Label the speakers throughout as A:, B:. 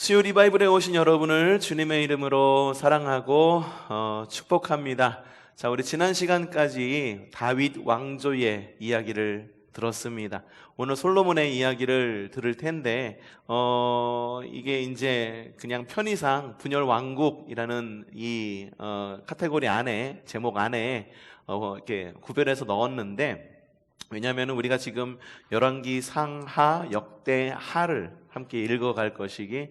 A: 시우 리바이블에 오신 여러분을 주님의 이름으로 사랑하고 축복합니다. 자, 우리 지난 시간까지 다윗 왕조의 이야기를 들었습니다. 오늘 솔로몬의 이야기를 들을 텐데 이게 이제 그냥 편의상 분열 왕국이라는 이 카테고리 안에, 제목 안에 이렇게 구별해서 넣었는데, 왜냐하면 우리가 지금 열왕기 상하, 역대 하를 함께 읽어갈 것이기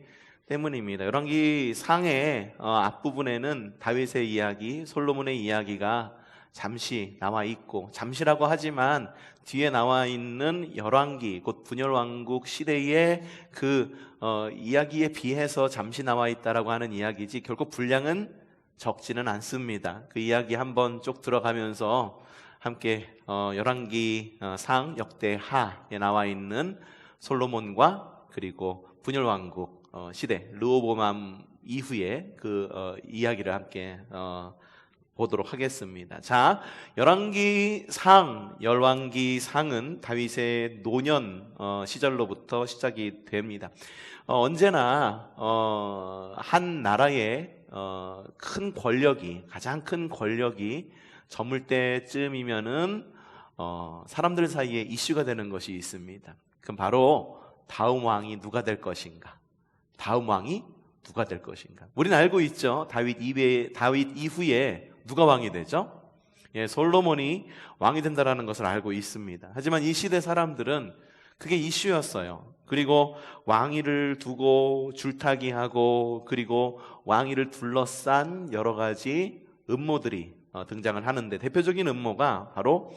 A: 때문입니다. 열왕기 상의 앞부분에는 다윗의 이야기, 솔로몬의 이야기가 잠시 나와 있고, 잠시라고 하지만 뒤에 나와 있는 열왕기, 곧 분열왕국 시대의 그 이야기에 비해서 잠시 나와 있다라고 하는 이야기지 결코 분량은 적지는 않습니다. 그 이야기 한번 쭉 들어가면서 함께 열왕기 상, 역대 하에 나와 있는 솔로몬과 그리고 분열왕국 시대, 르호보암 이후에 그 이야기를 함께 보도록 하겠습니다. 자, 열왕기 상은 다윗의 노년 시절로부터 시작이 됩니다. 언제나 한 나라의 큰 권력이, 가장 큰 권력이 저물 때쯤이면은 사람들 사이에 이슈가 되는 것이 있습니다. 그럼 바로 다음 왕이 누가 될 것인가? 다음 왕이 누가 될 것인가? 우리는 알고 있죠. 다윗 이후에 누가 왕이 되죠? 예, 솔로몬이 왕이 된다라는 것을 알고 있습니다. 하지만 이 시대 사람들은 그게 이슈였어요. 그리고 왕위를 두고 줄타기하고, 그리고 왕위를 둘러싼 여러 가지 음모들이 등장을 하는데, 대표적인 음모가 바로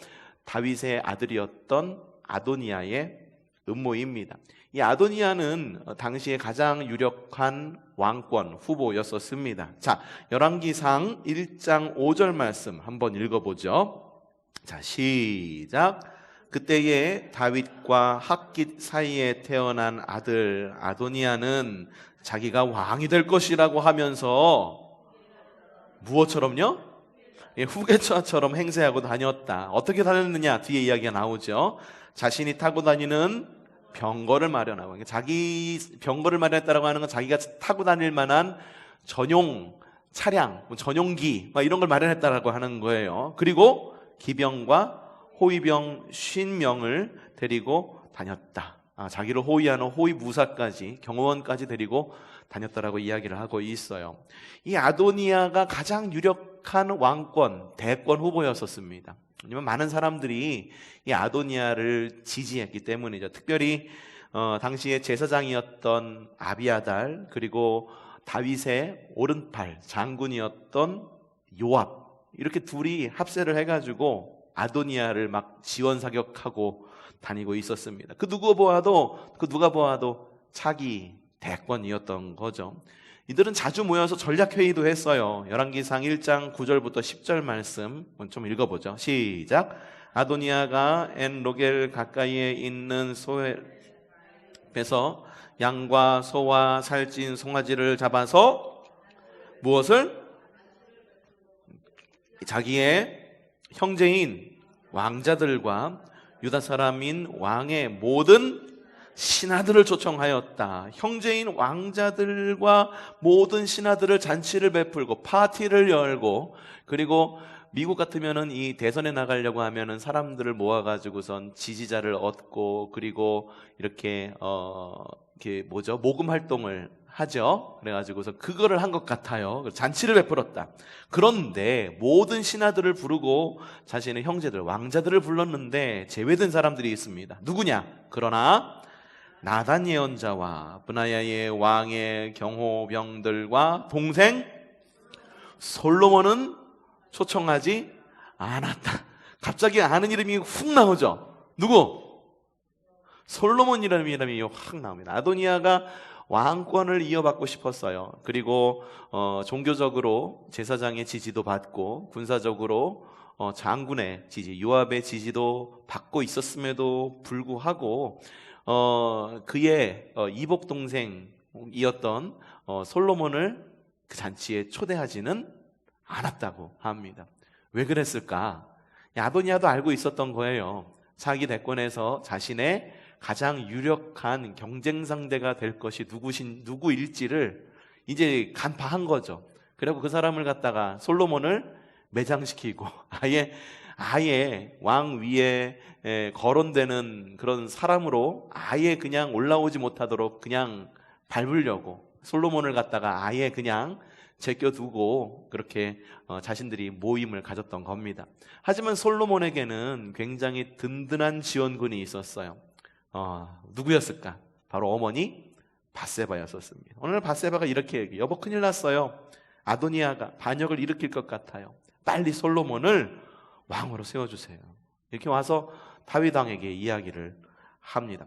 A: 다윗의 아들이었던 아도니아의 음모입니다. 이 아도니아는 당시에 가장 유력한 왕권 후보였었습니다. 자, 열왕기상 1장 5절 말씀 한번 읽어보죠. 자, 시작. 그때에 다윗과 핫깃 사이에 태어난 아들 아도니아는 자기가 왕이 될 것이라고 하면서 무엇처럼요? 후계자처럼 행세하고 다녔다. 어떻게 다녔느냐? 뒤에 이야기가 나오죠. 자신이 타고 다니는 병거를 마련하고, 자기 병거를 마련했다라고 하는 건 자기가 타고 다닐 만한 전용 차량, 전용기 이런 걸 마련했다라고 하는 거예요. 그리고 기병과 호위병 50명을 데리고 다녔다. 자기를 호위하는 호위무사까지, 경호원까지 데리고 다녔다라고 이야기를 하고 있어요. 이 아도니아가 가장 유력한 왕권, 대권 후보였었습니다. 왜냐면 많은 사람들이 이 아도니아를 지지했기 때문이죠. 특별히 당시에 제사장이었던 아비아달, 그리고 다윗의 오른팔 장군이었던 요압, 이렇게 둘이 합세를 해가지고 아도니아를 막 지원 사격하고 다니고 있었습니다. 그 누가 보아도 차기 대권이었던 거죠. 이들은 자주 모여서 전략회의도 했어요. 열왕기상 1장 9절부터 10절 말씀 좀 읽어보죠. 시작. 아도니아가 엔로겔 가까이에 있는 소엘에서 양과 소와 살찐 송아지를 잡아서 무엇을? 자기의 형제인 왕자들과 유다 사람인 왕의 모든 신하들을 초청하였다. 형제인 왕자들과 모든 신하들을 잔치를 베풀고 파티를 열고, 그리고 미국 같으면은 이 대선에 나가려고 하면은 사람들을 모아가지고선 지지자를 얻고, 그리고 이렇게 모금 활동을 하죠. 그래가지고서 그거를 한 것 같아요. 잔치를 베풀었다. 그런데 모든 신하들을 부르고 자신의 형제들, 왕자들을 불렀는데 제외된 사람들이 있습니다. 누구냐? 그러나 나단 예언자와 브나야의 왕의 경호병들과 동생 솔로몬은 초청하지 않았다. 갑자기 아는 이름이 훅 나오죠. 누구? 솔로몬이라는 이름이 확 나옵니다. 아도니아가 왕권을 이어받고 싶었어요. 그리고 종교적으로 제사장의 지지도 받고, 군사적으로 장군의 지지, 요압의 지지도 받고 있었음에도 불구하고 그의 이복 동생이었던 솔로몬을 그 잔치에 초대하지는 않았다고 합니다. 왜 그랬을까? 아도니아도 알고 있었던 거예요. 차기 대권에서 자신의 가장 유력한 경쟁 상대가 될 것이 누구일지를 이제 간파한 거죠. 그리고 그 사람을 갖다가 솔로몬을 매장시키고 아예 왕 위에 거론되는 그런 사람으로 아예 그냥 올라오지 못하도록 그냥 밟으려고 솔로몬을 갖다가 아예 그냥 제껴두고 그렇게 자신들이 모임을 가졌던 겁니다. 하지만 솔로몬에게는 굉장히 든든한 지원군이 있었어요. 누구였을까? 바로 어머니 밧세바였었습니다. 오늘 밧세바가 이렇게 얘기해요. 여보, 큰일 났어요. 아도니아가 반역을 일으킬 것 같아요. 빨리 솔로몬을 왕으로 세워주세요. 이렇게 와서 다윗 왕에게 이야기를 합니다.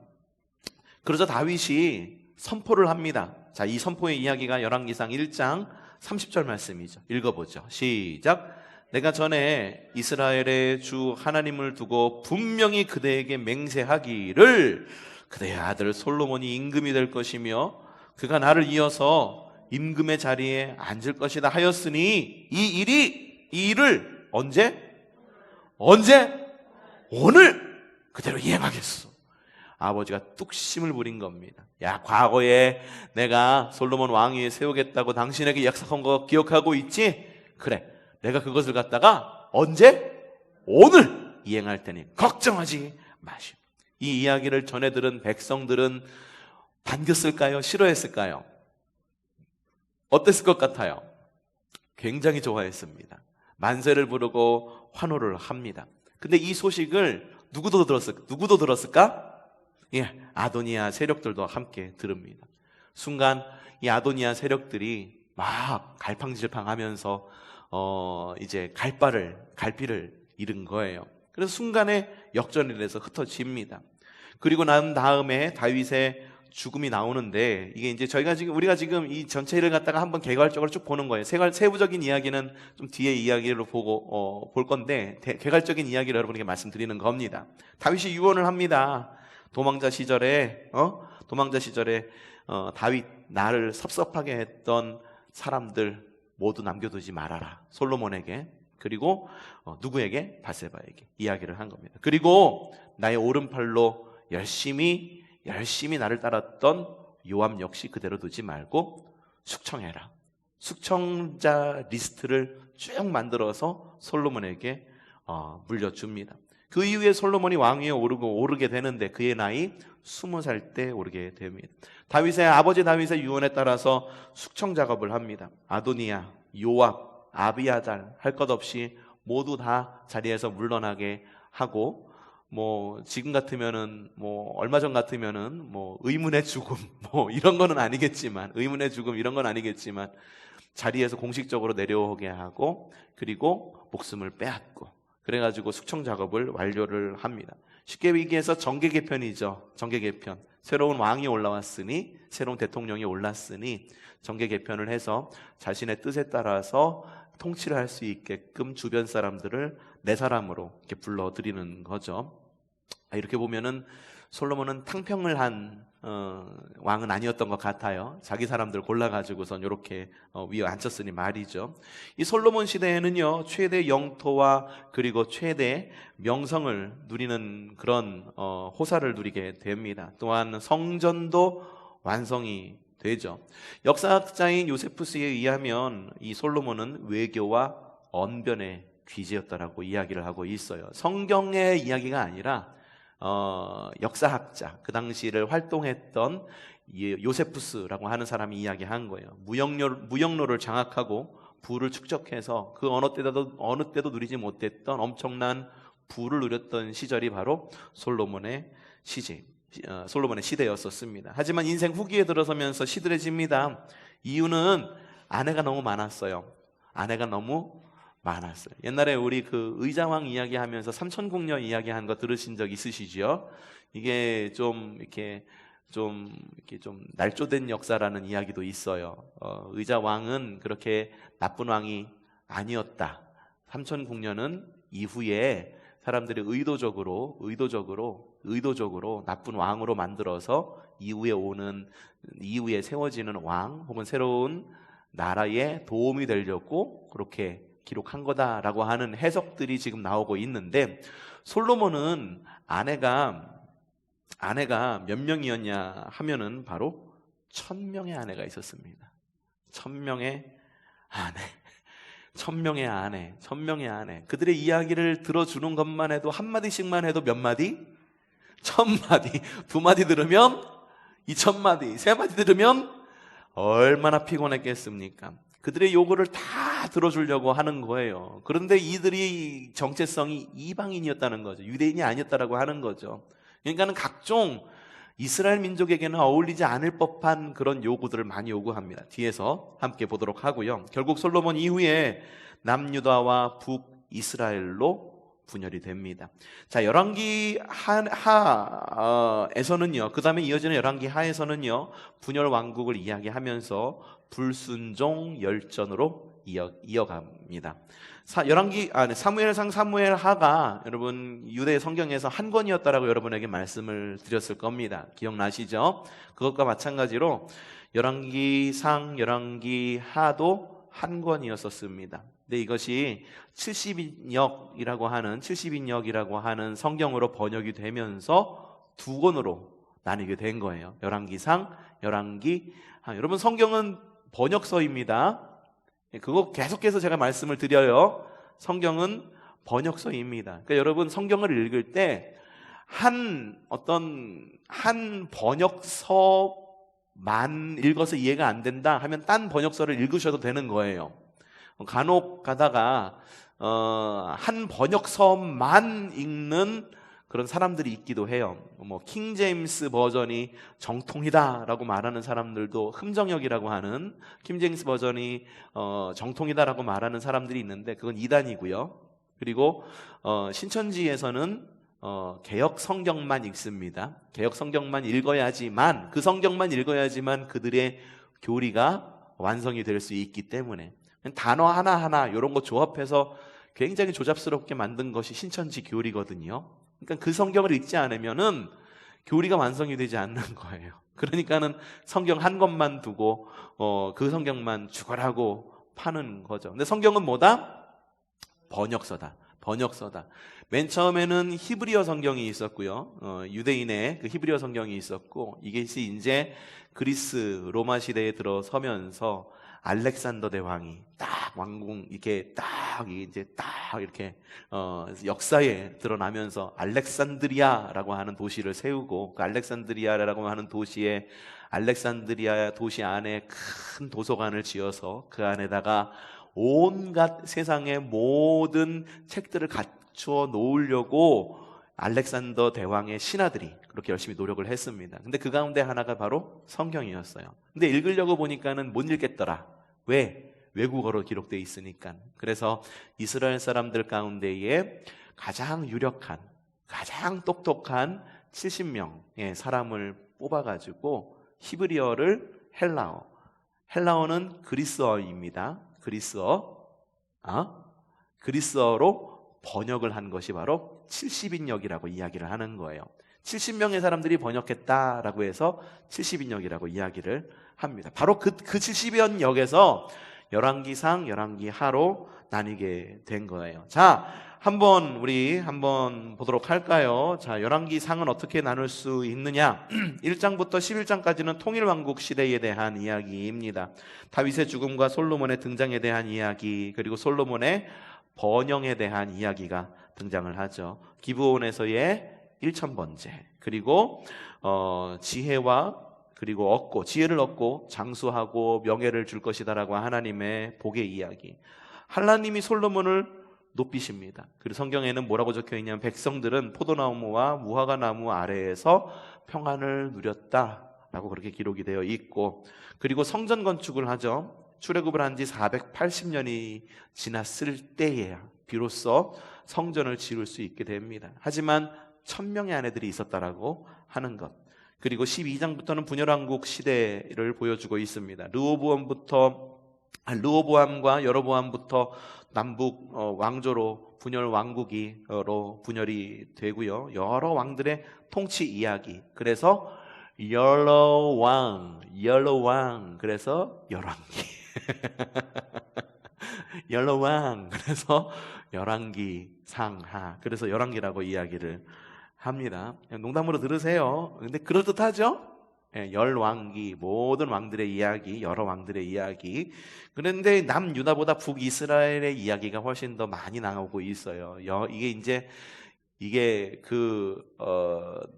A: 그러자 다윗이 선포를 합니다. 자, 이 선포의 이야기가 열왕기상 1장 30절 말씀이죠. 읽어보죠. 시작. 내가 전에 이스라엘의 주 하나님을 두고 분명히 그대에게 맹세하기를 그대의 아들 솔로몬이 임금이 될 것이며 그가 나를 이어서 임금의 자리에 앉을 것이다 하였으니 이 일을 언제? 오늘 그대로 이행하겠소. 아버지가 뚝심을 부린 겁니다. 야, 과거에 내가 솔로몬 왕위에 세우겠다고 당신에게 약속한 거 기억하고 있지? 그래, 내가 그것을 갖다가 언제? 오늘 이행할 테니 걱정하지 마시오. 이 이야기를 전해 들은 백성들은 반겼을까요? 싫어했을까요? 어땠을 것 같아요? 굉장히 좋아했습니다. 만세를 부르고 환호를 합니다. 근데 이 소식을 누구도 들었을까? 예, 아도니아 세력들도 함께 들읍니다. 순간 이 아도니아 세력들이 막 갈팡질팡하면서 이제 갈피를 잃은 거예요. 그래서 순간에 역전이 돼서 흩어집니다. 그리고 난 다음에 다윗의 죽음이 나오는데 이게 이제 우리가 지금 이 전체를 갖다가 한번 개괄적으로 쭉 보는 거예요. 세부적인 이야기는 좀 뒤에 이야기를 보고 볼 건데 개괄적인 이야기를 여러분에게 말씀드리는 겁니다. 다윗이 유언을 합니다. 도망자 시절에 다윗 나를 섭섭하게 했던 사람들 모두 남겨두지 말아라. 솔로몬에게, 그리고 누구에게? 밧세바에게 이야기를 한 겁니다. 그리고 나의 오른팔로 열심히 나를 따랐던 요압 역시 그대로 두지 말고 숙청해라. 숙청자 리스트를 쭉 만들어서 솔로몬에게 물려줍니다. 그 이후에 솔로몬이 왕위에 오르게 되는데 그의 나이 20살 때 오르게 됩니다. 아버지 다윗의 유언에 따라서 숙청 작업을 합니다. 아도니아, 요압, 아비아달 할 것 없이 모두 다 자리에서 물러나게 하고, 지금 같으면은, 얼마 전 같으면은, 의문의 죽음, 이런 거는 아니겠지만, 의문의 죽음, 이런 건 아니겠지만, 자리에서 공식적으로 내려오게 하고, 그리고 목숨을 빼앗고, 그래가지고 숙청 작업을 완료를 합니다. 쉽게 얘기해서 정계 개편이죠. 정계 개편. 새로운 왕이 올라왔으니, 새로운 대통령이 올랐으니, 정계 개편을 해서 자신의 뜻에 따라서 통치를 할 수 있게끔 주변 사람들을 내 사람으로 이렇게 불러들이는 거죠. 이렇게 보면은 솔로몬은 탕평을 한 왕은 아니었던 것 같아요. 자기 사람들 골라가지고선 이렇게 위에 앉혔으니 말이죠. 이 솔로몬 시대에는요, 최대 영토와 그리고 최대 명성을 누리는 그런 호사를 누리게 됩니다. 또한 성전도 완성이 되죠. 역사학자인 요세푸스에 의하면 이 솔로몬은 외교와 언변의 귀재였다라고 이야기를 하고 있어요. 성경의 이야기가 아니라 역사학자, 그 당시를 활동했던 요세푸스라고 하는 사람이 이야기한 거예요. 무역로를 장악하고 부를 축적해서 그 어느 때도 누리지 못했던 엄청난 부를 누렸던 시절이 바로 솔로몬의 시대였었습니다. 하지만 인생 후기에 들어서면서 시들해집니다. 이유는 아내가 너무 많았어요. 옛날에 우리 그 의자왕 이야기하면서 삼천궁녀 이야기한 거 들으신 적 있으시죠? 이게 좀 날조된 역사라는 이야기도 있어요. 의자왕은 그렇게 나쁜 왕이 아니었다. 삼천궁녀는 이후에 사람들이 의도적으로 나쁜 왕으로 만들어서 이후에 세워지는 왕 혹은 새로운 나라에 도움이 되려고 그렇게 기록한 거다라고 하는 해석들이 지금 나오고 있는데, 솔로몬은 아내가 아내가 몇 명이었냐 하면은 바로 1000명의 아내가 있었습니다. 1000명의 아내, 1000명의 아내, 1000명의 아내. 그들의 이야기를 들어주는 것만 해도 한마디씩만 해도 몇 마디? 1000마디. 2마디 들으면 2000마디. 3마디 들으면 얼마나 피곤했겠습니까? 그들의 요구를 다 들어주려고 하는 거예요. 그런데 이들이 정체성이 이방인이었다는 거죠. 유대인이 아니었다라고 하는 거죠. 그러니까는 각종 이스라엘 민족에게는 어울리지 않을 법한 그런 요구들을 많이 요구합니다. 뒤에서 함께 보도록 하고요. 결국 솔로몬 이후에 남유다와 북이스라엘로 분열이 됩니다. 자, 열왕기 하에서는요, 그 다음에 이어지는 열왕기 하에서는요, 분열 왕국을 이야기하면서 불순종 열전으로 이어갑니다. 사무엘상 사무엘 하가 여러분 유대 성경에서 한 권이었다라고 여러분에게 말씀을 드렸을 겁니다. 기억나시죠? 그것과 마찬가지로 열왕기상, 열왕기 하도 한 권이었었습니다. 근데 이것이 70인역이라고 하는 성경으로 번역이 되면서 2권으로 나뉘게 된 거예요. 열왕기상, 열왕기 하. 여러분 성경은 번역서입니다. 그거 계속해서 제가 말씀을 드려요. 성경은 번역서입니다. 그러니까 여러분 성경을 읽을 때 한 번역서만 읽어서 이해가 안 된다 하면 딴 번역서를 읽으셔도 되는 거예요. 간혹 가다가 한 번역서만 읽는 그런 사람들이 있기도 해요. 킹 제임스 버전이 정통이다라고 말하는 사람들도, 흠정역이라고 하는 킹 제임스 버전이 정통이다라고 말하는 사람들이 있는데 그건 이단이고요. 그리고 신천지에서는 개역 성경만 읽습니다. 개역 성경만 읽어야지만, 그 성경만 읽어야지만 그들의 교리가 완성이 될 수 있기 때문에 단어 하나하나 이런 거 조합해서 굉장히 조잡스럽게 만든 것이 신천지 교리거든요. 그러니까 그 성경을 읽지 않으면은 교리가 완성이 되지 않는 거예요. 그러니까는 성경 한 권만 두고 그 성경만 죽어라고 파는 거죠. 근데 성경은 뭐다? 번역서다. 번역서다. 맨 처음에는 히브리어 성경이 있었고요. 유대인의 그 히브리어 성경이 있었고, 이것이 이제 그리스 로마 시대에 들어서면서 알렉산더 대왕이 딱 왕궁 이렇게 딱 이렇게 역사에 드러나면서 알렉산드리아라고 하는 도시를 세우고, 그 알렉산드리아라고 하는 도시에 알렉산드리아 도시 안에 큰 도서관을 지어서 그 안에다가 온갖 세상의 모든 책들을 갖추어 놓으려고 알렉산더 대왕의 신하들이 그렇게 열심히 노력을 했습니다. 근데 그 가운데 하나가 바로 성경이었어요. 근데 읽으려고 보니까는 못 읽겠더라. 왜? 외국어로 기록되어 있으니까. 그래서 이스라엘 사람들 가운데에 가장 유력한, 가장 똑똑한 70명의 사람을 뽑아가지고 히브리어를 헬라어는 그리스어입니다. 그리스어로 번역을 한 것이 바로 70인역이라고 이야기를 하는 거예요. 70명의 사람들이 번역했다라고 해서 70인역이라고 이야기를 합니다. 바로 그 70인역에서 열왕기상, 열왕기하로 나뉘게 된 거예요. 자, 우리 한번 보도록 할까요? 자, 열왕기상은 어떻게 나눌 수 있느냐? 1장부터 11장까지는 통일왕국 시대에 대한 이야기입니다. 다윗의 죽음과 솔로몬의 등장에 대한 이야기, 그리고 솔로몬의 번영에 대한 이야기가 등장을 하죠. 기브온에서의 1000번째, 그리고 지혜를 얻고 장수하고 명예를 줄 것이다라고 하나님의 복의 이야기. 하나님이 솔로몬을 높이십니다. 그리고 성경에는 뭐라고 적혀 있냐면 백성들은 포도나무와 무화과 나무 아래에서 평안을 누렸다라고 그렇게 기록이 되어 있고, 그리고 성전 건축을 하죠. 출애굽을 한 지 480년이 지났을 때에야 비로소 성전을 지을 수 있게 됩니다. 하지만 1000명의 아내들이 있었다라고 하는 것. 그리고 12장부터는 분열왕국 시대를 보여주고 있습니다. 르호보암과 여로보암부터 남북 왕조로 분열 왕국으로 분열이 되고요. 여러 왕들의 통치 이야기. 그래서 여러왕, 그래서 열왕기. 여러왕, 그래서 열왕기 상하, 그래서 열왕기라고 이야기를 합니다. 농담으로 들으세요. 근데 그럴듯하죠? 예, 열 왕기, 모든 왕들의 이야기, 여러 왕들의 이야기. 그런데 남유다보다 북이스라엘의 이야기가 훨씬 더 많이 나오고 있어요. 이게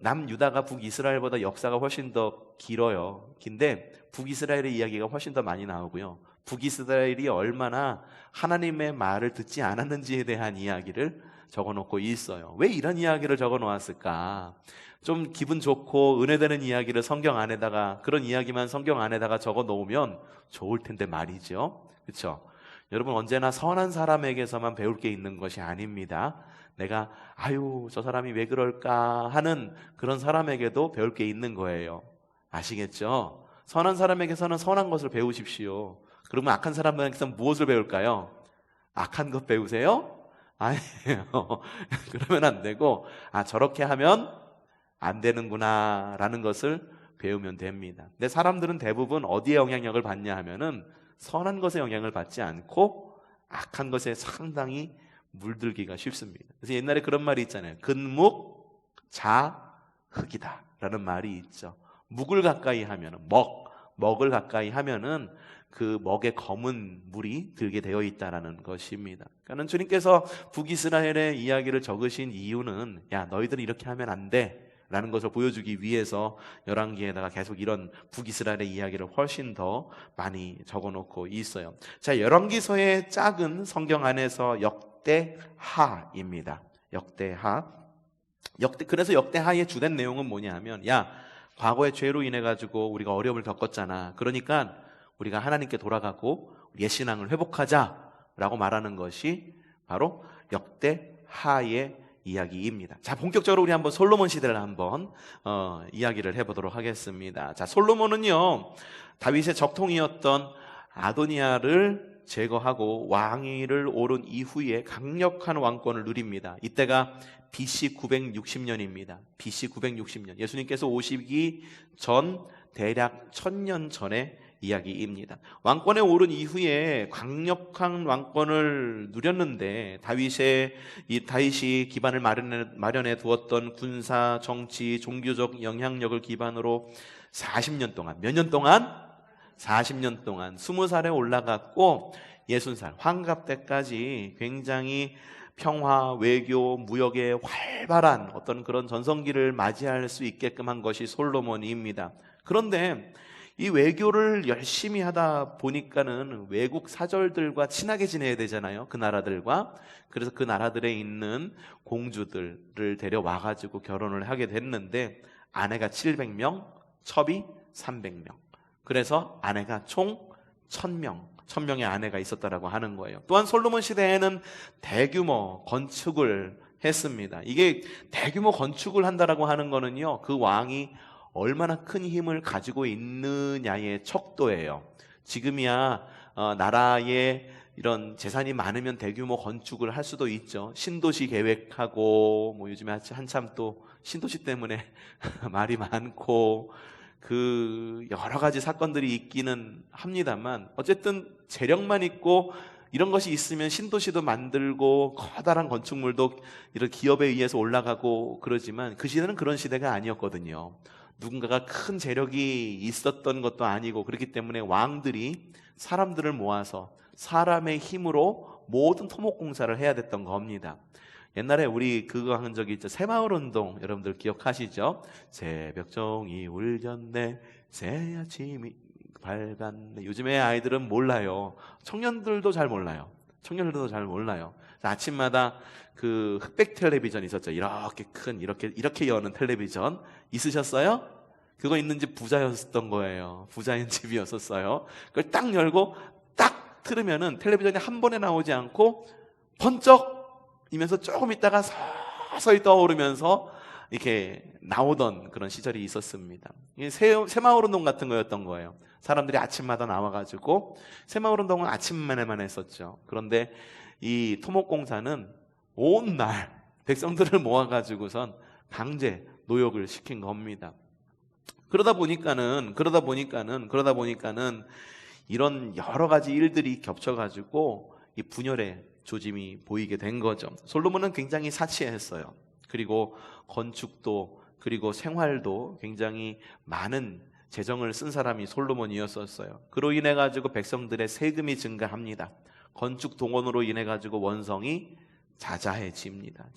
A: 남유다가 북이스라엘보다 역사가 훨씬 더 길어요. 근데 북이스라엘의 이야기가 훨씬 더 많이 나오고요. 북이스라엘이 얼마나 하나님의 말을 듣지 않았는지에 대한 이야기를 적어놓고 있어요. 왜 이런 이야기를 적어놓았을까? 좀 기분 좋고 은혜되는 이야기를 성경 안에다가, 그런 이야기만 성경 안에다가 적어놓으면 좋을 텐데 말이죠. 그렇죠? 여러분, 언제나 선한 사람에게서만 배울 게 있는 것이 아닙니다. 내가 저 사람이 왜 그럴까 하는 그런 사람에게도 배울 게 있는 거예요. 아시겠죠? 선한 사람에게서는 선한 것을 배우십시오. 그러면 악한 사람에게서는 무엇을 배울까요? 악한 것 배우세요? 아니에요. 그러면 안 되고, 저렇게 하면 안 되는구나 라는 것을 배우면 됩니다. 근데 사람들은 대부분 어디에 영향력을 받냐 하면은 선한 것에 영향을 받지 않고 악한 것에 상당히 물들기가 쉽습니다. 그래서 옛날에 그런 말이 있잖아요. 근묵자흑이다 라는 말이 있죠. 묵을 가까이 하면은, 먹을 가까이 하면은 그 먹에 검은 물이 들게 되어 있다라는 것입니다. 그러니까 주님께서 북이스라엘의 이야기를 적으신 이유는, 너희들은 이렇게 하면 안 돼 라는 것을 보여주기 위해서 열왕기에다가 계속 이런 북이스라엘의 이야기를 훨씬 더 많이 적어놓고 있어요. 자, 열왕기서의 짝은 성경 안에서 역대하입니다. 역대하. 그래서 역대하의 주된 내용은 뭐냐 하면, 과거의 죄로 인해 가지고 우리가 어려움을 겪었잖아. 그러니까 우리가 하나님께 돌아가고 옛 신앙을 회복하자라고 말하는 것이 바로 역대하의 이야기입니다. 자, 본격적으로 우리 한번 솔로몬 시대를 한번 이야기를 해보도록 하겠습니다. 자, 솔로몬은요, 다윗의 적통이었던 아도니아를 제거하고 왕위를 오른 이후에 강력한 왕권을 누립니다. 이때가 BC 960년입니다. BC 960년. 예수님께서 오시기 전 대략 1000년 전의 이야기입니다. 왕권에 오른 이후에 강력한 왕권을 누렸는데, 다윗이 기반을 마련해 두었던 군사, 정치, 종교적 영향력을 기반으로 40년 동안, 몇 년 동안? 40년 동안 20살에 올라갔고 60살 환갑 때까지 굉장히 평화, 외교, 무역에 활발한 어떤 그런 전성기를 맞이할 수 있게끔 한 것이 솔로몬입니다. 그런데 이 외교를 열심히 하다 보니까는 외국 사절들과 친하게 지내야 되잖아요. 그 나라들과. 그래서 그 나라들에 있는 공주들을 데려와가지고 결혼을 하게 됐는데, 아내가 700명, 첩이 300명. 그래서 아내가 총 1000명의 아내가 있었다라고 하는 거예요. 또한 솔로몬 시대에는 대규모 건축을 했습니다. 이게 대규모 건축을 한다라고 하는 거는요, 그 왕이 얼마나 큰 힘을 가지고 있느냐의 척도예요. 지금이야 나라에 이런 재산이 많으면 대규모 건축을 할 수도 있죠. 신도시 계획하고, 요즘에 한참 또 신도시 때문에 말이 많고 여러 가지 사건들이 있기는 합니다만, 어쨌든 재력만 있고 이런 것이 있으면 신도시도 만들고 커다란 건축물도 이런 기업에 의해서 올라가고 그러지만, 그 시대는 그런 시대가 아니었거든요. 누군가가 큰 재력이 있었던 것도 아니고, 그렇기 때문에 왕들이 사람들을 모아서 사람의 힘으로 모든 토목공사를 해야 됐던 겁니다. 옛날에 우리 그거 한 적이 있죠. 새마을운동, 여러분들 기억하시죠? 새벽종이 울렸네, 새 아침이 밝았네. 요즘에 아이들은 몰라요. 청년들도 잘 몰라요. 아침마다 그 흑백 텔레비전 있었죠. 이렇게 큰, 이렇게 여는 텔레비전 있으셨어요? 그거 있는 집 부자였던 거예요. 부자인 집이었었어요. 그걸 딱 열고 딱 틀으면은 텔레비전이 한 번에 나오지 않고 번쩍이면서 조금 있다가 서서히 떠오르면서 이렇게 나오던 그런 시절이 있었습니다. 새마을운동 같은 거였던 거예요. 사람들이 아침마다 나와가지고, 새마을운동은 아침만에만 했었죠. 그런데 이 토목공사는 온 날 백성들을 모아가지고선 강제 노역을 시킨 겁니다. 그러다 보니까는 이런 여러 가지 일들이 겹쳐가지고 이 분열의 조짐이 보이게 된 거죠. 솔로몬은 굉장히 사치했어요. 그리고 건축도 그리고 생활도 굉장히 많은 재정을 쓴 사람이 솔로몬이었었어요. 그로 인해 가지고 백성들의 세금이 증가합니다. 건축 동원으로 인해 가지고 원성이 자자해집니다.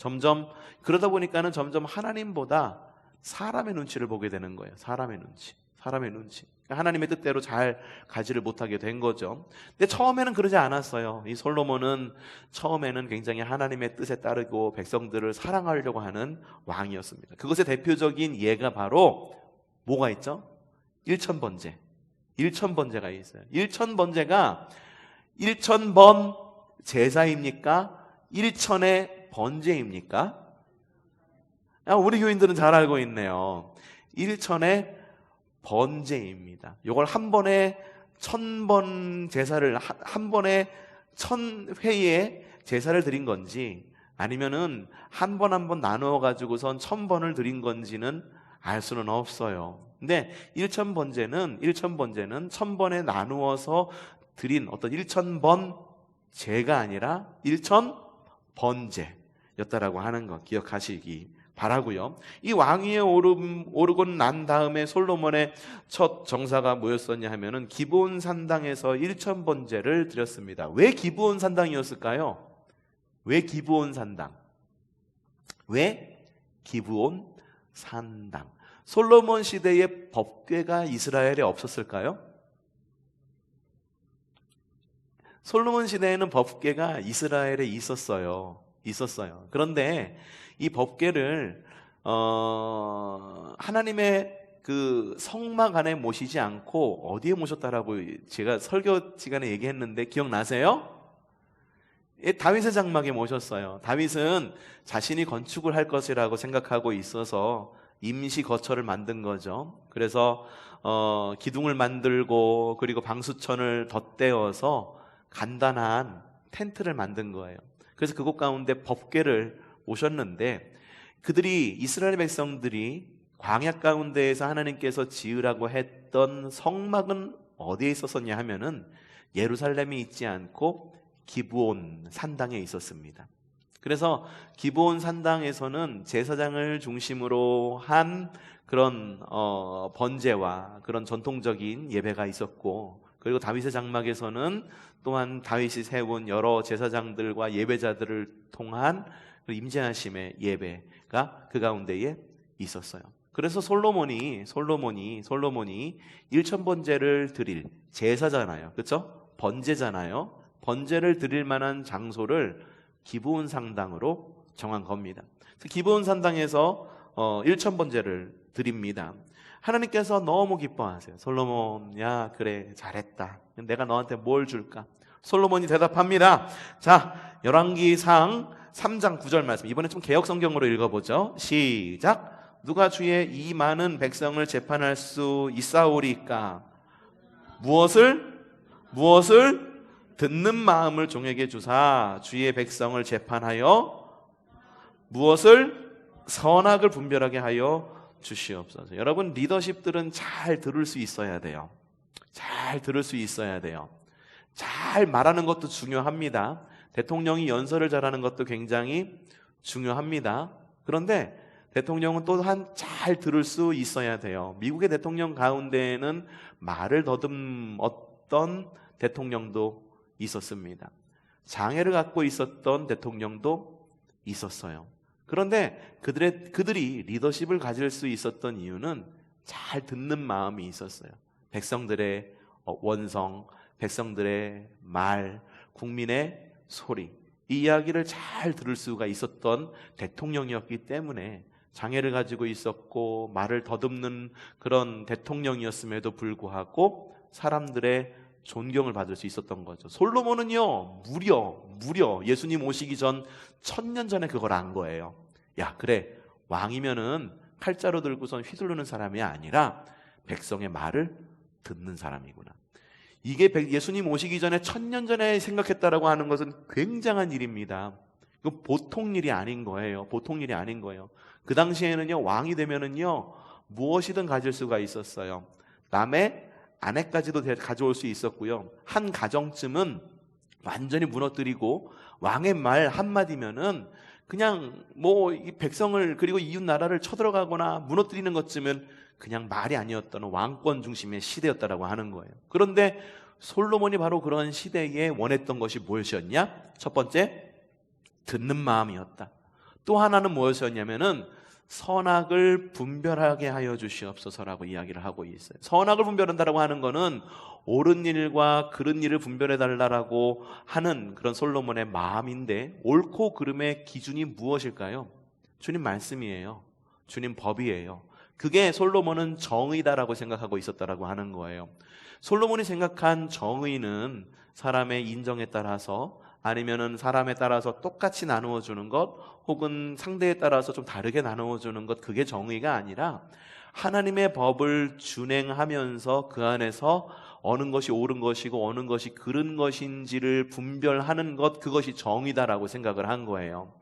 A: 그러다 보니까는 점점 하나님보다 사람의 눈치를 보게 되는 거예요. 사람의 눈치. 하나님의 뜻대로 잘 가지를 못하게 된 거죠. 근데 처음에는 그러지 않았어요. 이 솔로몬은 처음에는 굉장히 하나님의 뜻에 따르고 백성들을 사랑하려고 하는 왕이었습니다. 그것의 대표적인 예가 바로 뭐가 있죠? 일천번제가 있어요. 일천번제가 1000번 제사입니까? 1000의 번제입니까? 우리 교인들은 잘 알고 있네요. 1000의 번제입니다. 이걸 한 번에 1000번 제사를 한 번에 1000회에 제사를 드린 건지 아니면은 한 번 한 번 나누어 가지고선 1000번을 드린 건지는 알 수는 없어요. 근데 1000번제는 1000번에 나누어서 드린 어떤 1000번 제가 아니라 1000번제였다라고 하는 거 기억하시기 바라고요. 이 왕위에 오르고 난 다음에 솔로몬의 첫 정사가 뭐였었냐 하면은 기브온 산당에서 1000번제를 드렸습니다. 왜 기브온 산당이었을까요? 왜 기브온 산당? 솔로몬 시대에 법궤가 이스라엘에 없었을까요? 솔로몬 시대에는 법궤가 이스라엘에 있었어요. 그런데 이 법궤를 하나님의 그 성막 안에 모시지 않고 어디에 모셨다라고 제가 설교 시간에 얘기했는데 기억나세요? 다윗의 장막에 모셨어요. 다윗은 자신이 건축을 할 것이라고 생각하고 있어서 임시 거처를 만든 거죠. 그래서 기둥을 만들고 그리고 방수천을 덧대어서 간단한 텐트를 만든 거예요. 그래서 그곳 가운데 법궤를 모셨는데 이스라엘 백성들이 광야 가운데에서 하나님께서 지으라고 했던 성막은 어디에 있었었냐 하면은 예루살렘에 있지 않고 기브온 산당에 있었습니다. 그래서 기브온 산당에서는 제사장을 중심으로 한 그런 번제와 그런 전통적인 예배가 있었고, 그리고 다윗의 장막에서는 또한 다윗이 세운 여러 제사장들과 예배자들을 통한 임재하심의 예배가 그 가운데에 있었어요. 그래서 솔로몬이 1000번제를 드릴 제사잖아요. 그렇죠? 번제잖아요. 번제를 드릴 만한 장소를 기브온 산당으로 정한 겁니다. 기브온 산당에서 1000번제를 드립니다. 하나님께서 너무 기뻐하세요. 솔로몬, 야, 그래, 잘했다. 내가 너한테 뭘 줄까? 솔로몬이 대답합니다. 자, 열왕기상 3장 9절 말씀. 이번에 좀 개역 성경으로 읽어보죠. 시작. 누가 주의 이 많은 백성을 재판할 수 있사오리까? 무엇을 듣는 마음을 종에게 주사 주의 백성을 재판하여 무엇을 선악을 분별하게 하여 주시옵소서. 여러분, 리더십들은 잘 들을 수 있어야 돼요. 잘 말하는 것도 중요합니다. 대통령이 연설을 잘하는 것도 굉장히 중요합니다. 그런데 대통령은 또한 잘 들을 수 있어야 돼요. 미국의 대통령 가운데에는 말을 더듬었던 대통령도 있었습니다. 장애를 갖고 있었던 대통령도 있었어요. 그런데 그들이 리더십을 가질 수 있었던 이유는 잘 듣는 마음이 있었어요. 백성들의 원성, 백성들의 말, 국민의 소리, 이 이야기를 잘 들을 수가 있었던 대통령이었기 때문에 장애를 가지고 있었고 말을 더듬는 그런 대통령이었음에도 불구하고 사람들의 존경을 받을 수 있었던 거죠. 솔로몬은요, 무려 예수님 오시기 전 1000년 전에 그걸 안 거예요. 야, 그래, 왕이면은 칼자루 들고선 휘두르는 사람이 아니라 백성의 말을 듣는 사람이구나. 이게 예수님 오시기 전에 1000년 전에 생각했다라고 하는 것은 굉장한 일입니다. 이거 보통 일이 아닌 거예요. 그 당시에는요, 왕이 되면은요, 무엇이든 가질 수가 있었어요. 남의 아내까지도 가져올 수 있었고요. 한 가정쯤은 완전히 무너뜨리고 왕의 말 한마디면은 그냥 뭐 이 백성을 그리고 이웃 나라를 쳐들어가거나 무너뜨리는 것쯤은 그냥 말이 아니었던 왕권 중심의 시대였다라고 하는 거예요. 그런데 솔로몬이 바로 그런 시대에 원했던 것이 무엇이었냐? 첫 번째, 듣는 마음이었다. 또 하나는 무엇이었냐면은 선악을 분별하게 하여 주시옵소서라고 이야기를 하고 있어요. 선악을 분별한다라고 하는 거는 옳은 일과 그른 일을 분별해 달라고 하는 그런 솔로몬의 마음인데, 옳고 그름의 기준이 무엇일까요? 주님 말씀이에요. 주님 법이에요. 그게 솔로몬은 정의다라고 생각하고 있었다라고 하는 거예요. 솔로몬이 생각한 정의는 사람의 인정에 따라서, 아니면은 사람에 따라서 똑같이 나누어 주는 것, 혹은 상대에 따라서 좀 다르게 나누어 주는 것, 그게 정의가 아니라 하나님의 법을 준행하면서 그 안에서 어느 것이 옳은 것이고 어느 것이 그른 것인지를 분별하는 것, 그것이 정의다라고 생각을 한 거예요.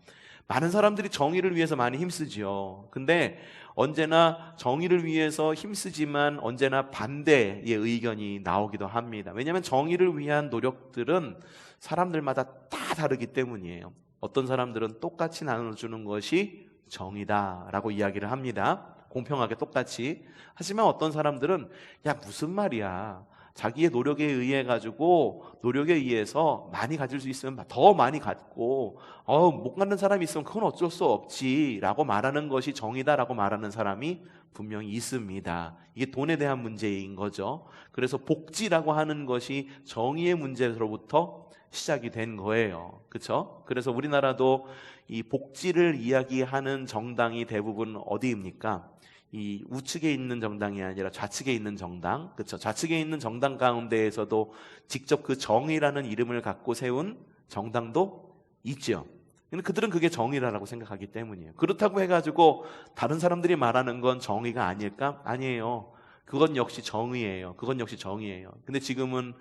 A: 많은 사람들이 정의를 위해서 많이 힘쓰지요. 근데 언제나 정의를 위해서 힘쓰지만 언제나 반대의 의견이 나오기도 합니다. 왜냐하면 정의를 위한 노력들은 사람들마다 다 다르기 때문이에요. 어떤 사람들은 똑같이 나눠주는 것이 정의다라고 이야기를 합니다. 공평하게 똑같이. 하지만 어떤 사람들은 야, 무슨 말이야, 자기의 노력에 의해 가지고, 노력에 의해서 많이 가질 수 있으면 더 많이 갖고, 못 갖는 사람이 있으면 그건 어쩔 수 없지 라고 말하는 것이 정의다라고 말하는 사람이 분명히 있습니다. 이게 돈에 대한 문제인 거죠. 그래서 복지라고 하는 것이 정의의 문제로부터 시작이 된 거예요. 그렇죠? 그래서 우리나라도 이 복지를 이야기하는 정당이 대부분 어디입니까? 이 우측에 있는 정당이 아니라 좌측에 있는 정당, 그렇죠? 좌측에 있는 정당 가운데에서도 직접 그 정의라는 이름을 갖고 세운 정당도 있죠. 근데 그들은 그게 정의라고 생각하기 때문이에요. 그렇다고 해가지고 다른 사람들이 말하는 건 정의가 아닐까? 아니에요. 그건 역시 정의예요. 그건 역시 정의예요. 근데 지금은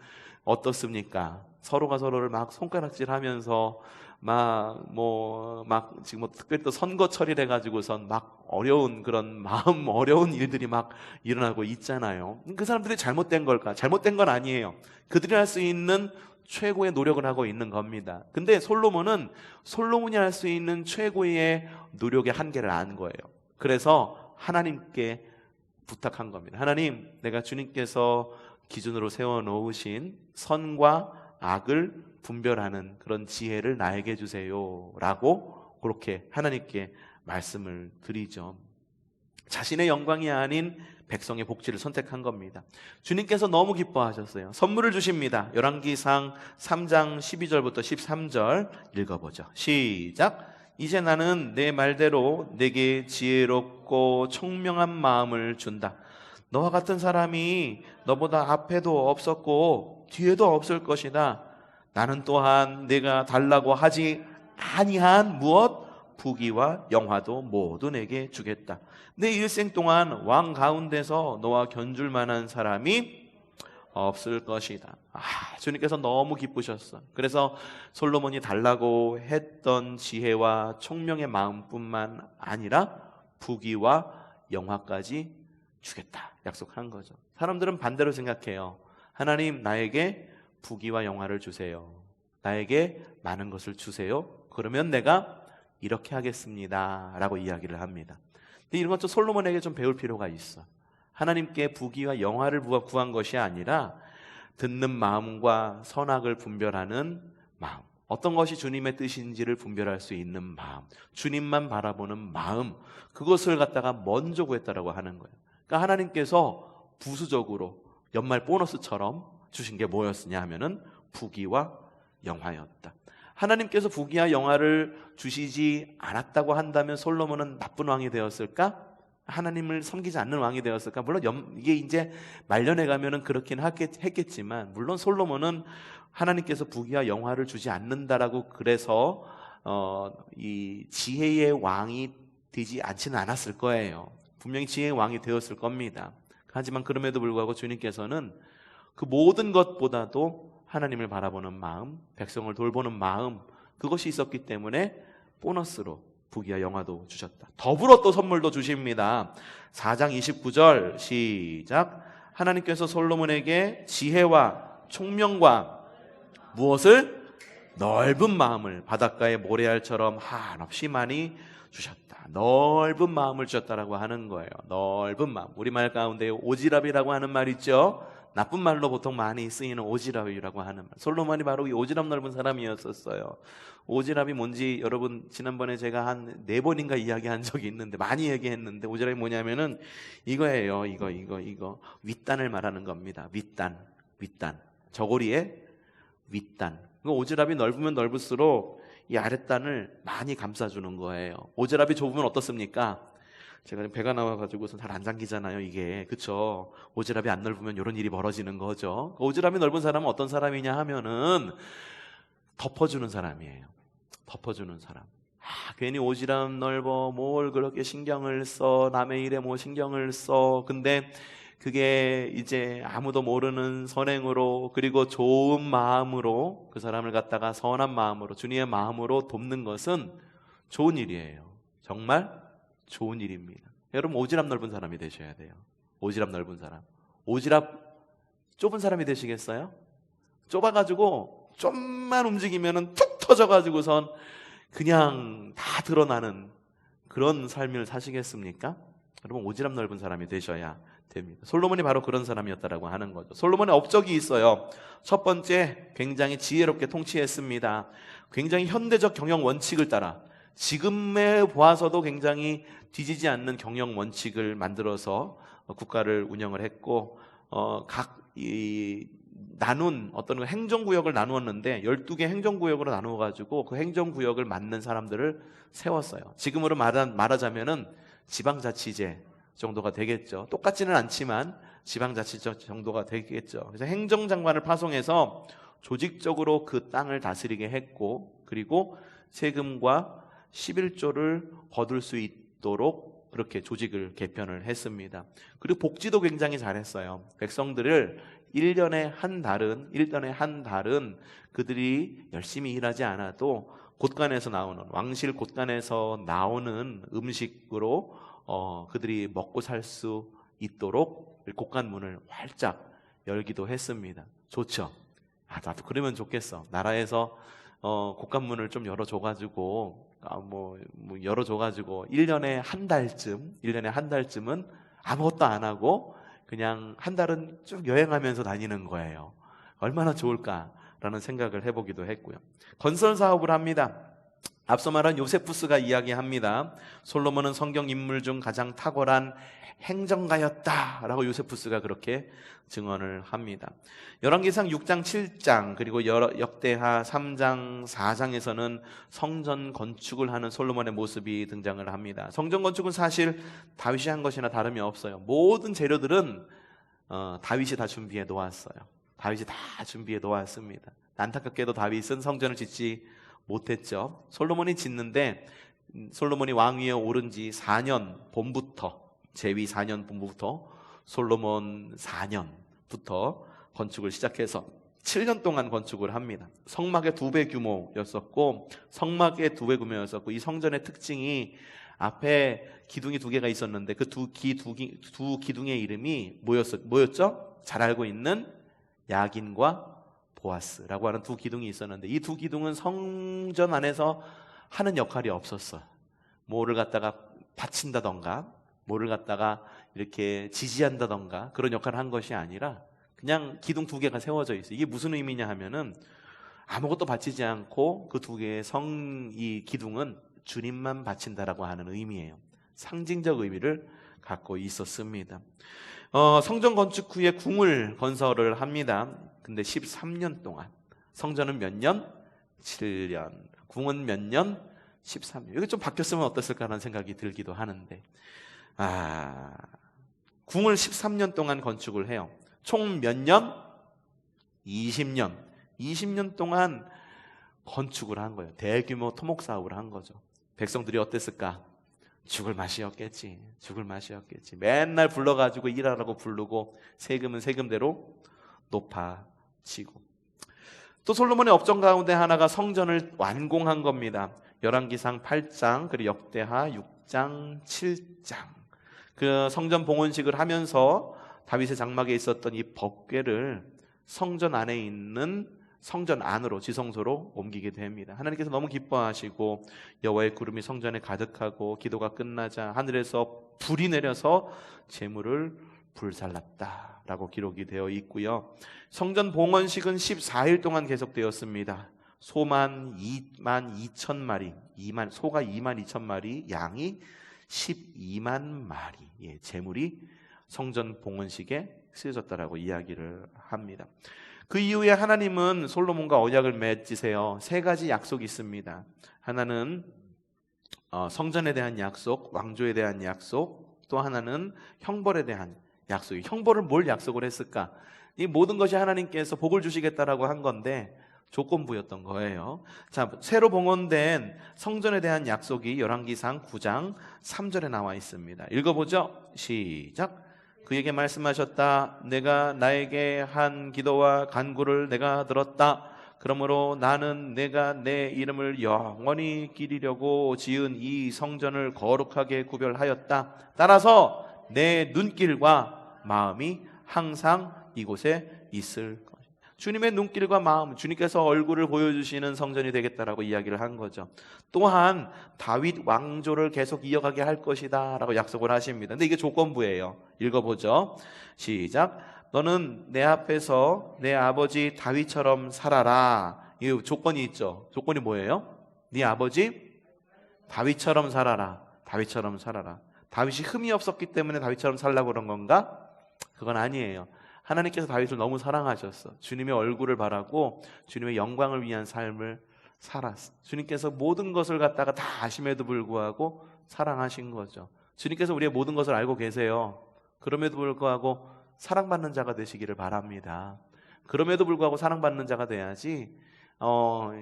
A: 어떻습니까? 서로가 서로를 막 손가락질하면서 지금 특별히 또 선거철이라 해가지고선 막 어려운 그런 마음 어려운 일들이 막 일어나고 있잖아요. 그 사람들이 잘못된 걸까? 잘못된 건 아니에요. 그들이 할 수 있는 최고의 노력을 하고 있는 겁니다. 근데 솔로몬이 할 수 있는 최고의 노력의 한계를 안 거예요. 그래서 하나님께 부탁한 겁니다. 하나님, 내가 주님께서 기준으로 세워놓으신 선과 악을 분별하는 그런 지혜를 나에게 주세요 라고 그렇게 하나님께 말씀을 드리죠. 자신의 영광이 아닌 백성의 복지를 선택한 겁니다. 주님께서 너무 기뻐하셨어요. 선물을 주십니다. 열왕기상 3장 12절부터 13절 읽어보죠. 시작. 이제 나는 내 말대로 내게 지혜롭고 총명한 마음을 준다. 너와 같은 사람이 너보다 앞에도 없었고 뒤에도 없을 것이다. 나는 또한 내가 달라고 하지 아니한 무엇? 부귀와 영화도 모두 내게 주겠다. 내 일생 동안 왕 가운데서 너와 견줄 만한 사람이 없을 것이다. 주님께서 너무 기쁘셨어. 그래서 솔로몬이 달라고 했던 지혜와 총명의 마음뿐만 아니라 부귀와 영화까지 주겠다 약속한 거죠. 사람들은 반대로 생각해요. 하나님, 나에게 부귀와 영화를 주세요. 나에게 많은 것을 주세요. 그러면 내가 이렇게 하겠습니다 라고 이야기를 합니다. 근데 이런 것도 솔로몬에게 좀 배울 필요가 있어. 하나님께 부귀와 영화를 구한 것이 아니라 듣는 마음과 선악을 분별하는 마음, 어떤 것이 주님의 뜻인지를 분별할 수 있는 마음, 주님만 바라보는 마음, 그것을 갖다가 먼저 구했다라고 하는 거예요. 그러니까 하나님께서 부수적으로 연말 보너스처럼 주신 게 뭐였느냐 하면은 부귀와 영화였다. 하나님께서 부귀와 영화를 주시지 않았다고 한다면 솔로몬은 나쁜 왕이 되었을까? 하나님을 섬기지 않는 왕이 되었을까? 물론 이게 이제 말년에 가면은 그렇긴 했겠지만, 물론 솔로몬은 하나님께서 부귀와 영화를 주지 않는다라고 그래서 이 지혜의 왕이 되지 않지는 않았을 거예요. 분명히 지혜의 왕이 되었을 겁니다. 하지만 그럼에도 불구하고 주님께서는 그 모든 것보다도 하나님을 바라보는 마음, 백성을 돌보는 마음, 그것이 있었기 때문에 보너스로 부귀와 영화도 주셨다. 더불어 또 선물도 주십니다. 4장 29절 시작. 하나님께서 솔로몬에게 지혜와 총명과 무엇을? 넓은 마음을 바닷가의 모래알처럼 한없이 많이 주셨다. 넓은 마음을 주셨다라고 하는 거예요. 넓은 마음. 우리말 가운데 오지랖이라고 하는 말 있죠. 나쁜 말로 보통 많이 쓰이는 오지랖이라고 하는 말. 솔로몬이 바로 이 오지랖 넓은 사람이었었어요. 오지랖이 뭔지 여러분 지난번에 제가 한 4번인가 이야기한 적이 있는데, 많이 얘기했는데, 오지랖이 뭐냐면은 이거예요. 이거 윗단을 말하는 겁니다. 윗단. 저고리의 윗단. 오지랖이 넓으면 넓을수록 이 아랫단을 많이 감싸주는 거예요. 오지랖이 좁으면 어떻습니까? 제가 배가 나와가지고서 잘 안 잠기잖아요, 이게. 그쵸? 오지랖이 안 넓으면 이런 일이 벌어지는 거죠. 오지랖이 넓은 사람은 어떤 사람이냐 하면은 덮어주는 사람이에요. 덮어주는 사람. 괜히 오지랖 넓어, 뭘 그렇게 신경을 써, 남의 일에 뭐 신경을 써. 근데 그게 이제 아무도 모르는 선행으로, 그리고 좋은 마음으로 그 사람을 갖다가 선한 마음으로, 주님의 마음으로 돕는 것은 좋은 일이에요. 정말 좋은 일입니다. 여러분, 오지랖 넓은 사람이 되셔야 돼요. 오지랖 넓은 사람. 오지랖 좁은 사람이 되시겠어요? 좁아가지고 좀만 움직이면은 툭 터져가지고선 그냥 다 드러나는 그런 삶을 사시겠습니까? 여러분, 오지랖 넓은 사람이 되셔야 됩니다. 솔로몬이 바로 그런 사람이었다라고 하는 거죠. 솔로몬의 업적이 있어요. 첫 번째, 굉장히 지혜롭게 통치했습니다. 굉장히 현대적 경영 원칙을 따라 지금에 보아서도 굉장히 뒤지지 않는 경영 원칙을 만들어서 국가를 운영을 했고, 나눈 어떤 행정구역을 나누었는데 12개 행정구역으로 나누어가지고 그 행정구역을 맡는 사람들을 세웠어요. 지금으로 말하자면은 지방자치제 정도가 되겠죠. 똑같지는 않지만 지방자치제 정도가 되겠죠. 그래서 행정장관을 파송해서 조직적으로 그 땅을 다스리게 했고, 그리고 세금과 11조를 거둘 수 있도록 그렇게 조직을 개편을 했습니다. 그리고 복지도 굉장히 잘했어요. 백성들을 1년에 한 달은 그들이 열심히 일하지 않아도 곳간에서 나오는, 왕실 곳간에서 나오는 음식으로 그들이 먹고 살 수 있도록 곳간문을 활짝 열기도 했습니다. 좋죠? 나도 그러면 좋겠어. 나라에서 곳간문을 좀 열어줘가지고 열어줘가지고 1년에 한 달쯤은 아무것도 안 하고 그냥 한 달은 쭉 여행하면서 다니는 거예요. 얼마나 좋을까라는 생각을 해보기도 했고요. 건설 사업을 합니다. 앞서 말한 요세푸스가 이야기합니다. 솔로몬은 성경 인물 중 가장 탁월한 행정가였다라고 요세푸스가 그렇게 증언을 합니다. 열왕기상 6장 7장 그리고 역대하 3장 4장에서는 성전 건축을 하는 솔로몬의 모습이 등장을 합니다. 성전 건축은 사실 다윗이 한 것이나 다름이 없어요. 모든 재료들은 다윗이 다 준비해 놓았어요. 다윗이 다 준비해 놓았습니다. 안타깝게도 다윗은 성전을 짓지 못했죠. 솔로몬이 짓는데, 솔로몬이 왕위에 오른 지 4년 봄부터, 제위 4년 봄부터 솔로몬 4년부터 건축을 시작해서 7년 동안 건축을 합니다. 성막의 2배 규모였었고, 이 성전의 특징이 앞에 기둥이 2개가 있었는데 그 두 기둥의 이름이 뭐였죠? 잘 알고 있는 야긴과 보아스라고 하는 2 기둥이 있었는데, 이 2 기둥은 성전 안에서 하는 역할이 없었어요. 뭐를 갖다가 받친다던가, 뭐를 갖다가 이렇게 지지한다던가 그런 역할을 한 것이 아니라 그냥 기둥 2개가 세워져 있어요. 이게 무슨 의미냐 하면은 아무것도 바치지 않고 그 2개의 이 기둥은 주님만 바친다라고 하는 의미예요. 상징적 의미를 갖고 있었습니다. 성전 건축 후에 궁을 건설을 합니다. 근데 13년 동안. 성전은 몇 년? 7년. 궁은 몇 년? 13년. 이게 좀 바뀌었으면 어땠을까라는 생각이 들기도 하는데, 궁을 13년 동안 건축을 해요. 총 몇 년? 20년. 20년 동안 건축을 한 거예요. 대규모 토목 사업을 한 거죠. 백성들이 어땠을까? 죽을 맛이었겠지. 맨날 불러가지고 일하라고 부르고, 세금은 세금대로 높아지고. 또 솔로몬의 업적 가운데 하나가 성전을 완공한 겁니다. 열왕기상 8장 그리고 역대하 6장 7장. 그 성전 봉헌식을 하면서 다윗의 장막에 있었던 이 법궤를 성전 안에 있는 성전 안으로 지성소로 옮기게 됩니다. 하나님께서 너무 기뻐하시고 여호와의 구름이 성전에 가득하고 기도가 끝나자 하늘에서 불이 내려서 제물을 불살랐다라고 기록이 되어 있고요. 성전 봉헌식은 14일 동안 계속되었습니다. 소만 2만 2천 마리, 소가 2만 2천 마리, 양이 12만 마리, 제물이 성전 봉헌식에 쓰여졌다라고 이야기를 합니다. 그 이후에 하나님은 솔로몬과 언약을 맺으세요. 세 가지 약속이 있습니다. 하나는 성전에 대한 약속, 왕조에 대한 약속, 또 하나는 형벌에 대한 약속. 형벌을 뭘 약속을 했을까? 이 모든 것이 하나님께서 복을 주시겠다라고 한 건데 조건부였던 거예요. 자, 새로 봉헌된 성전에 대한 약속이 열왕기상 9장 3절에 나와 있습니다. 읽어보죠. 시작. 그에게 말씀하셨다. 내가 나에게 한 기도와 간구를 내가 들었다. 그러므로 나는 내가 내 이름을 영원히 기리려고 지은 이 성전을 거룩하게 구별하였다. 따라서 내 눈길과 마음이 항상 이곳에 있을 것이다. 주님의 눈길과 마음, 주님께서 얼굴을 보여주시는 성전이 되겠다라고 이야기를 한 거죠. 또한 다윗 왕조를 계속 이어가게 할 것이다 라고 약속을 하십니다. 근데 이게 조건부예요. 읽어보죠. 시작. 너는 내 앞에서 내 아버지 다윗처럼 살아라. 이 조건이 있죠. 조건이 뭐예요? 네 아버지 다윗처럼 살아라. 다윗처럼 살아라. 다윗이 흠이 없었기 때문에 다윗처럼 살라고 그런 건가? 그건 아니에요. 하나님께서 다윗을 너무 사랑하셨어. 주님의 얼굴을 바라고 주님의 영광을 위한 삶을 살았어. 주님께서 모든 것을 갖다가 다 아심에도 불구하고 사랑하신 거죠. 주님께서 우리의 모든 것을 알고 계세요. 그럼에도 불구하고 사랑받는 자가 되시기를 바랍니다. 그럼에도 불구하고 사랑받는 자가 돼야지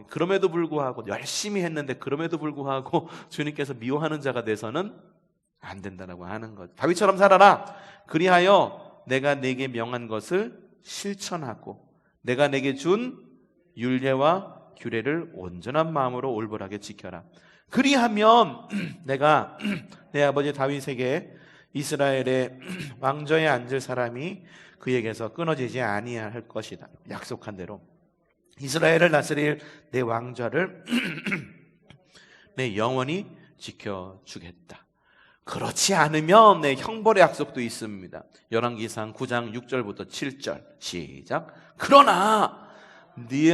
A: 그럼에도 불구하고 열심히 했는데 그럼에도 불구하고 주님께서 미워하는 자가 돼서는 안 된다라고 하는 거죠. 다윗처럼 살아라. 그리하여 내가 내게 명한 것을 실천하고 내가 내게 준 율례와 규례를 온전한 마음으로 올바르게 지켜라. 그리하면 내가 내 아버지 다윗에게 이스라엘의 왕좌에 앉을 사람이 그에게서 끊어지지 아니할 것이다. 약속한 대로 이스라엘을 다스릴 내 왕좌를 내 영원히 지켜주겠다. 그렇지 않으면 내 형벌의 약속도 있습니다. 열왕기상 9장 6절부터 7절 시작. 그러나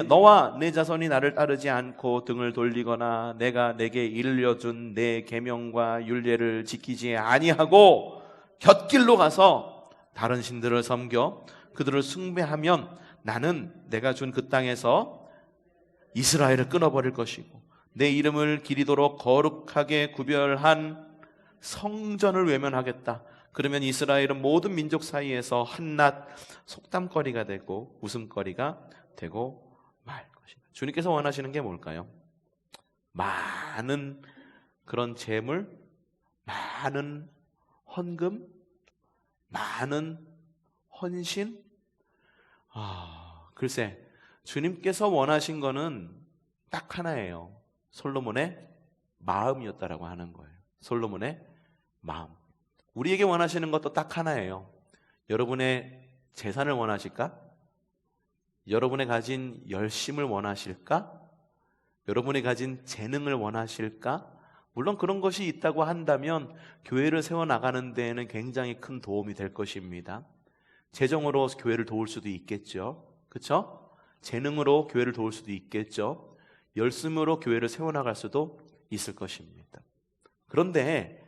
A: 너와 내 자손이 나를 따르지 않고 등을 돌리거나 내가 내게 일러준 내 계명과 율례를 지키지 아니하고 곁길로 가서 다른 신들을 섬겨 그들을 숭배하면 나는 내가 준 그 땅에서 이스라엘을 끊어버릴 것이고 내 이름을 기리도록 거룩하게 구별한 성전을 외면하겠다. 그러면 이스라엘은 모든 민족 사이에서 한낱 속담거리가 되고 웃음거리가 되고 말 것이다. 주님께서 원하시는 게 뭘까요? 많은 그런 재물, 많은 헌금, 많은 헌신. 글쎄, 주님께서 원하신 거는 딱 하나예요. 솔로몬의 마음이었다라고 하는 거예요. 솔로몬의 마음. 우리에게 원하시는 것도 딱 하나예요. 여러분의 재산을 원하실까? 여러분의 가진 열심을 원하실까? 여러분이 가진 재능을 원하실까? 물론 그런 것이 있다고 한다면 교회를 세워나가는 데에는 굉장히 큰 도움이 될 것입니다. 재정으로 교회를 도울 수도 있겠죠. 그렇죠? 재능으로 교회를 도울 수도 있겠죠. 열심으로 교회를 세워나갈 수도 있을 것입니다. 그런데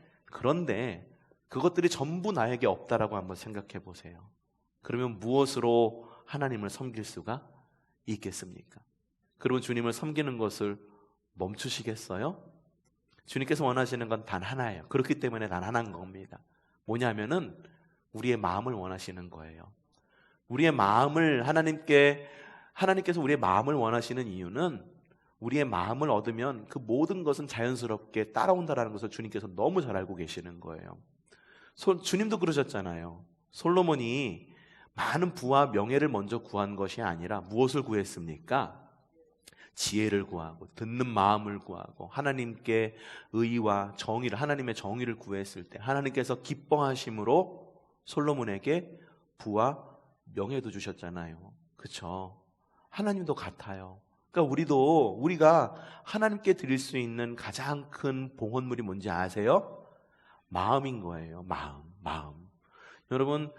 A: 그것들이 전부 나에게 없다라고 한번 생각해 보세요. 그러면 무엇으로 하나님을 섬길 수가 있겠습니까? 그러면 주님을 섬기는 것을 멈추시겠어요? 주님께서 원하시는 건 단 하나예요. 그렇기 때문에 단 하나인 겁니다. 뭐냐면은 우리의 마음을 원하시는 거예요. 우리의 마음을 하나님께서 우리의 마음을 원하시는 이유는 우리의 마음을 얻으면 그 모든 것은 자연스럽게 따라온다는 것을 주님께서 너무 잘 알고 계시는 거예요. 주님도 그러셨잖아요. 솔로몬이 많은 부와 명예를 먼저 구한 것이 아니라 무엇을 구했습니까? 지혜를 구하고 듣는 마음을 구하고 하나님께 의와 정의를, 하나님의 정의를 구했을 때 하나님께서 기뻐하심으로 솔로몬에게 부와 명예도 주셨잖아요. 그렇죠? 하나님도 같아요. 그러니까 우리가 하나님께 드릴 수 있는 가장 큰 봉헌물이 뭔지 아세요? 마음인 거예요. 마음. 여러분,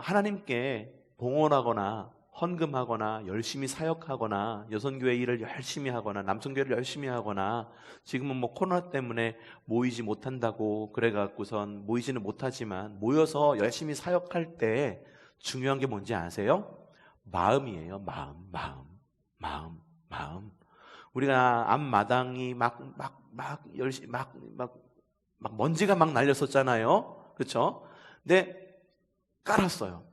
A: 하나님께 봉헌하거나 헌금하거나 열심히 사역하거나 여성교회 일을 열심히 하거나 남성교회를 열심히 하거나 지금은 뭐 코로나 때문에 모이지 못한다고 그래갖고선 모이지는 못하지만 모여서 열심히 사역할 때 중요한 게 뭔지 아세요? 마음이에요. 마음. 우리가 앞마당이 막 먼지가 막 날렸었잖아요. 그렇죠? 근데 깔았어요.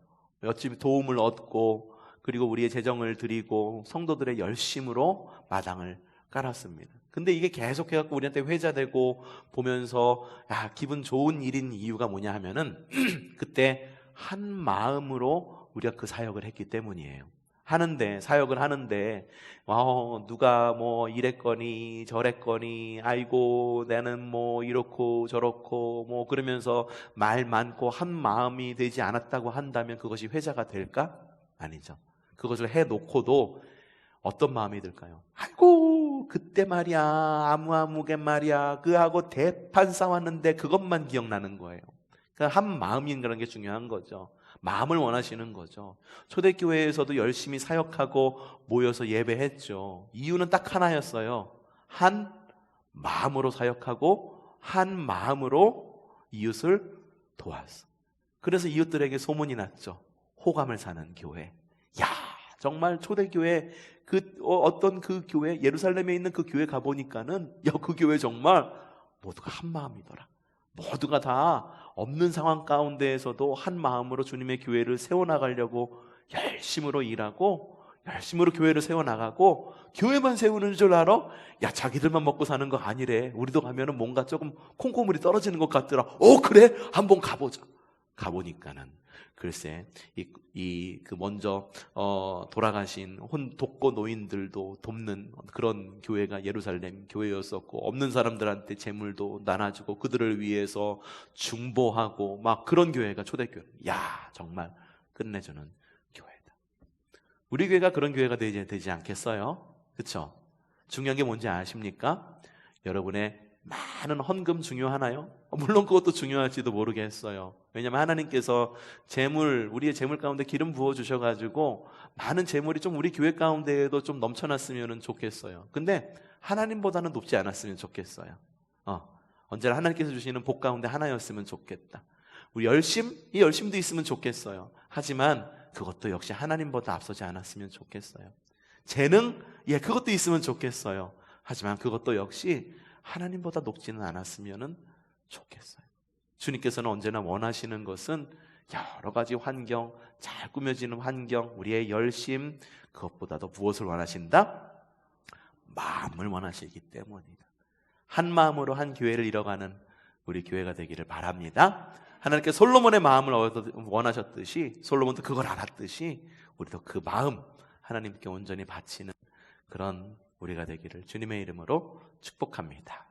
A: 어찌 도움을 얻고 그리고 우리의 재정을 드리고 성도들의 열심으로 마당을 깔았습니다. 근데 이게 계속해갖고 우리한테 회자되고 보면서 기분 좋은 일인 이유가 뭐냐 하면은 그때 한 마음으로 우리가 그 사역을 했기 때문이에요. 사역을 하는데 누가 뭐 이랬거니 저랬거니 아이고 나는 뭐 이렇고 저렇고 뭐 그러면서 말 많고 한 마음이 되지 않았다고 한다면 그것이 회자가 될까? 아니죠. 그것을 해놓고도 어떤 마음이 들까요? 아이고 그때 말이야 아무개 말이야 그하고 대판 싸웠는데 그것만 기억나는 거예요. 그러니까 한 마음인가라는 게 중요한 거죠. 마음을 원하시는 거죠. 초대교회에서도 열심히 사역하고 모여서 예배했죠. 이유는 딱 하나였어요. 한 마음으로 사역하고 한 마음으로 이웃을 도왔어. 그래서 이웃들에게 소문이 났죠. 호감을 사는 교회. 야, 정말 초대교회 어떤 그 교회 예루살렘에 있는 그 교회 가보니까는 그 교회 정말 모두가 한 마음이더라. 모두가 다 없는 상황 가운데에서도 한 마음으로 주님의 교회를 세워나가려고 열심으로 일하고 열심으로 교회를 세워나가고 교회만 세우는 줄 알아? 자기들만 먹고 사는 거 아니래. 우리도 가면은 뭔가 조금 콩고물이 떨어지는 것 같더라. 그래? 한번 가보자. 가보니까는 글쎄 먼저 돌아가신 독거 노인들도 돕는 그런 교회가 예루살렘 교회였었고 없는 사람들한테 재물도 나눠주고 그들을 위해서 중보하고 막 그런 교회가 초대교회. 정말 끝내주는 교회다. 우리 교회가 그런 교회가 되지 않겠어요? 그렇죠? 중요한 게 뭔지 아십니까? 여러분의 많은 헌금 중요하나요? 물론 그것도 중요할지도 모르겠어요. 왜냐하면 하나님께서 우리의 재물 가운데 기름 부어주셔가지고 많은 재물이 좀 우리 교회 가운데에도 좀 넘쳐났으면 좋겠어요. 근데 하나님보다는 높지 않았으면 좋겠어요. 언제나 하나님께서 주시는 복 가운데 하나였으면 좋겠다. 우리 이 열심도 있으면 좋겠어요. 하지만 그것도 역시 하나님보다 앞서지 않았으면 좋겠어요. 재능? 그것도 있으면 좋겠어요. 하지만 그것도 역시 하나님보다 높지는 않았으면 좋겠어요. 주님께서는 언제나 원하시는 것은 여러 가지 환경, 잘 꾸며지는 환경, 우리의 열심, 그것보다도 무엇을 원하신다? 마음을 원하시기 때문이다. 한 마음으로 한 교회를 이뤄가는 우리 교회가 되기를 바랍니다. 하나님께 솔로몬의 마음을 원하셨듯이, 솔로몬도 그걸 알았듯이 우리도 그 마음 하나님께 온전히 바치는 그런 우리가 되기를 주님의 이름으로 축복합니다.